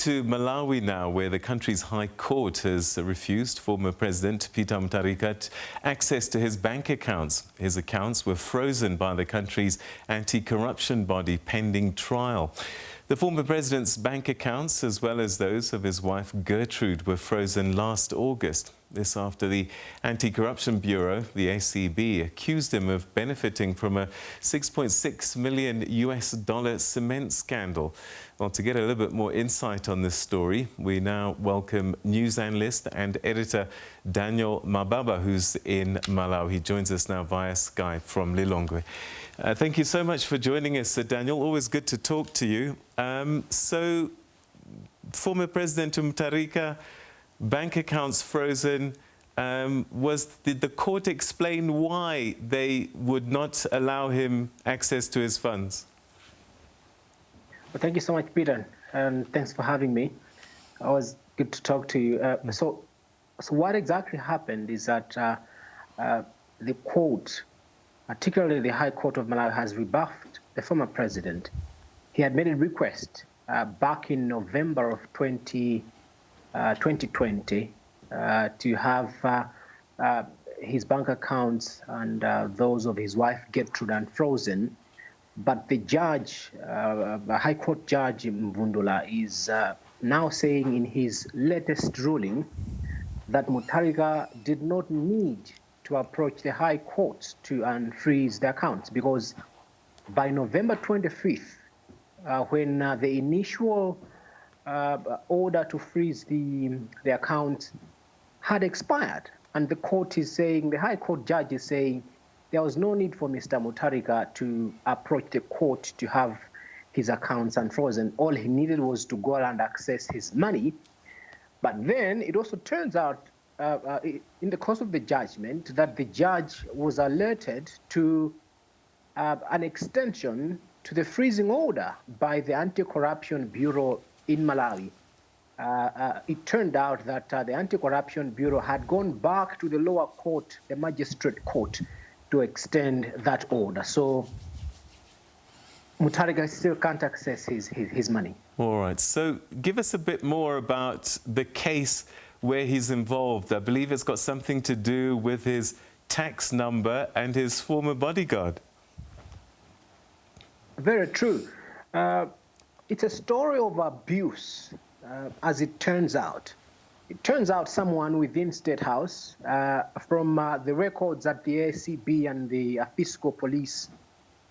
to Malawi now, where the country's High Court has refused former President Peter Mutharika access to his bank accounts. His accounts were frozen by the country's anti-corruption body pending trial. The former president's bank accounts, as well as those of his wife Gertrude, were frozen last August. This after the Anti-Corruption Bureau, the SABC, accused him of benefiting from a $6.6 million cement scandal. Well, to get a little bit more insight on this story, we now welcome news analyst and editor Daniel Mababa, who's in Malawi. He joins us now via Skype from Lilongwe. Thank you so much for joining us, Daniel. Always good to talk to you. So, former President Mutharika, bank accounts frozen. Did the court explain why they would not allow him access to his funds? Well, thank you so much, Peter, and thanks for having me. Always good to talk to you. So what exactly happened is that the court, particularly the High Court of Malawi, has rebuffed the former president. He had made a request back in November of 2020 to have his bank accounts and those of his wife Gertrude unfrozen. But the judge, the High Court Judge Mvundula, is now saying in his latest ruling that Mutharika did not need to approach the High Court to unfreeze the accounts, because by November 25th, when the initial order to freeze the account had expired, and the court is saying, the High Court judge is saying, there was no need for Mr. Mutharika to approach the court to have his accounts unfrozen. All he needed was to go and access his money. But then it also turns out in the course of the judgment that the judge was alerted to an extension to the freezing order by the Anti-Corruption Bureau in Malawi. It turned out that the Anti-Corruption Bureau had gone back to the lower court, the magistrate court, to extend that order. So Mutharika still can't access his money. All right. So give us a bit more about the case where he's involved. I believe it's got something to do with his tax number and his former bodyguard. Very true. It's a story of abuse, as it turns out. It turns out someone within State House, from the records at the ACB and the fiscal police,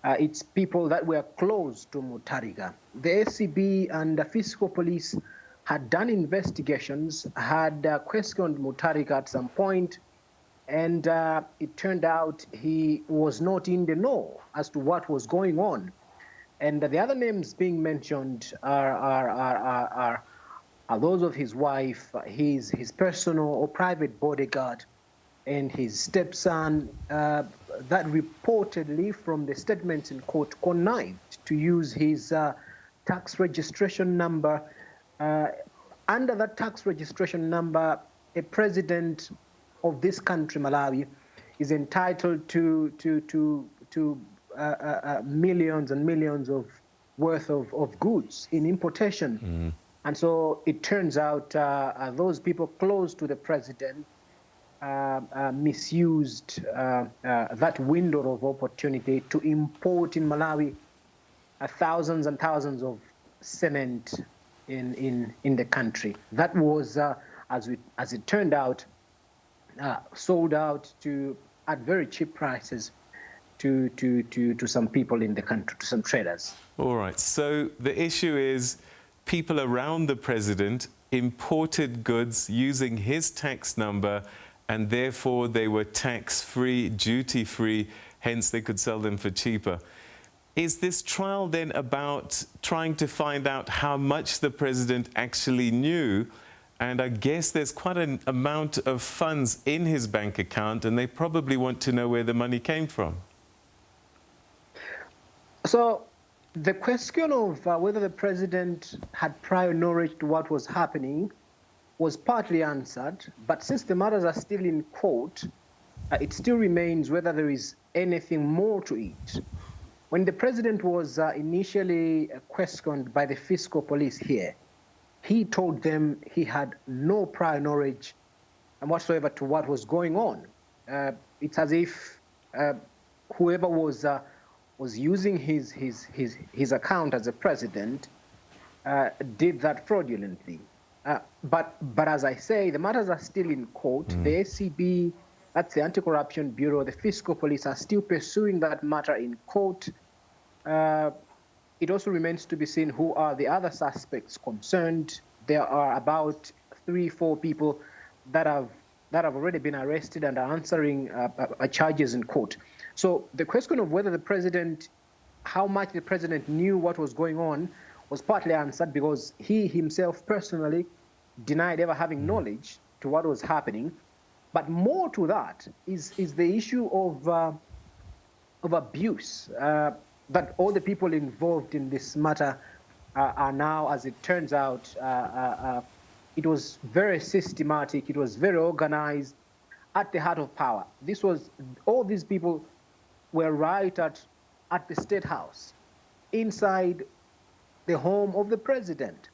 it's people that were close to Mutharika. The ACB and the fiscal police had done investigations, had questioned Mutharika at some point, and it turned out he was not in the know as to what was going on. And the other names being mentioned are those of his wife, his personal or private bodyguard, and his stepson, that reportedly, from the statements in court, connived to use his tax registration number. Under that tax registration number, a president of this country, Malawi, is entitled to millions and millions of worth of goods in importation. Mm. And so it turns out those people close to the president misused that window of opportunity to import in Malawi thousands and thousands of cement in the country. That was, as it turned out, sold out at very cheap prices to some people in the country, to some traders. All right. So the issue is, people around the president imported goods using his tax number, and therefore they were tax-free, duty-free, hence they could sell them for cheaper. Is this trial then about trying to find out how much the president actually knew? And I guess there's quite an amount of funds in his bank account, and they probably want to know where the money came from. So the question of whether the president had prior knowledge to what was happening was partly answered, but since the matters are still in court, it still remains whether there is anything more to it. When the president was initially questioned by the fiscal police here, he told them he had no prior knowledge whatsoever to what was going on. It's as if whoever was using his account as a president did that fraudulently. But as I say, the matters are still in court. The SCB, that's the Anti-Corruption Bureau, the Fiscal Police are still pursuing that matter in court. It also remains to be seen who are the other suspects concerned. There are about 3-4 people that have already been arrested and are answering charges in court. So the question of whether the president, how much the president knew what was going on, was partly answered because he himself personally denied ever having knowledge to what was happening. But more to that is the issue of abuse that all the people involved in this matter are now, as it turns out, it was very systematic, it was very organized, at the heart of power. All these people were right at the State House, inside the home of the president.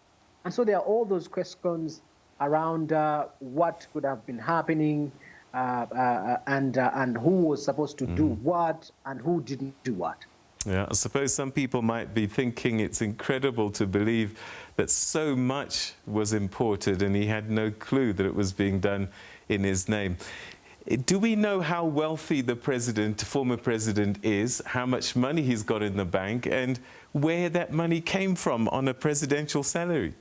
And so there are all those questions around what could have been happening and who was supposed to do what and who didn't do what. Yeah, I suppose some people might be thinking it's incredible to believe that so much was imported and he had no clue that it was being done in his name. Do we know how wealthy the former president is, how much money he's got in the bank, and where that money came from on a presidential salary?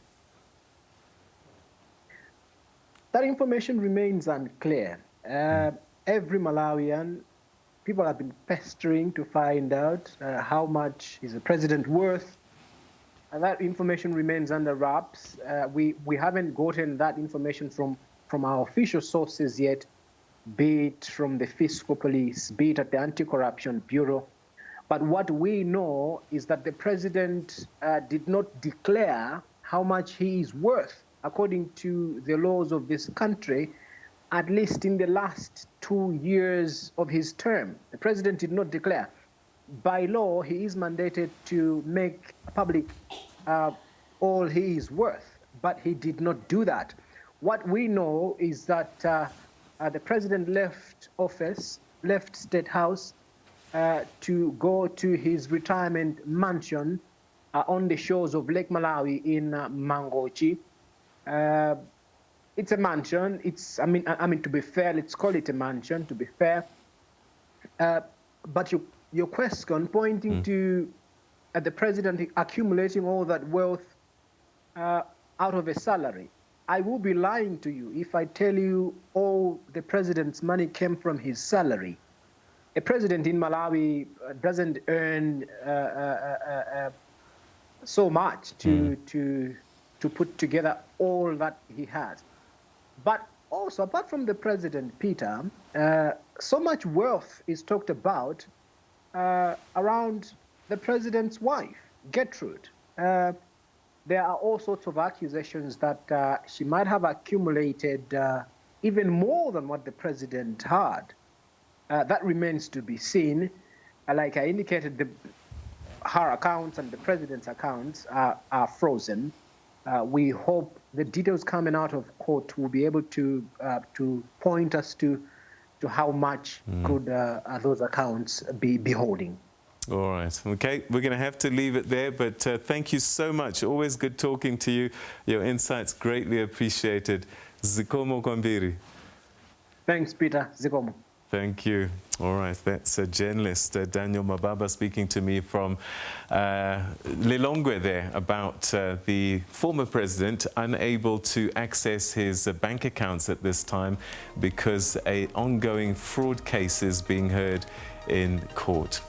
That information remains unclear. Every Malawian, people have been pestering to find out how much is the president worth, and that information remains under wraps. We haven't gotten that information from our official sources yet, be it from the Fiscal Police, be it at the Anti-Corruption Bureau. But what we know is that the president did not declare how much he is worth, according to the laws of this country, at least in the last 2 years of his term. The president did not declare. By law, he is mandated to make public all he is worth, but he did not do that. What we know is that the president left office, left State House, to go to his retirement mansion on the shores of Lake Malawi in Mangochi. It's a mansion. I mean, to be fair, let's call it a mansion, to be fair. But your question pointing to the president accumulating all that wealth out of a salary, I will be lying to you if I tell you all the president's money came from his salary. A president in Malawi doesn't earn so much to put together all that he has. But also, apart from the president, Peter, so much wealth is talked about around the president's wife, Gertrude. There are all sorts of accusations that she might have accumulated even more than what the president had. That remains to be seen. Like I indicated, her accounts and the president's accounts are frozen. We hope the details coming out of court will be able to point us to how much could those accounts be holding. All right. Okay, we're going to have to leave it there, but thank you so much. Always good talking to you. Your insights greatly appreciated. Zikomo Kwambiri. Thanks, Peter. Zikomo. Thank you. All right, that's a journalist, Daniel Mababa, speaking to me from Lilongwe there about the former president unable to access his bank accounts at this time because an ongoing fraud case is being heard in court.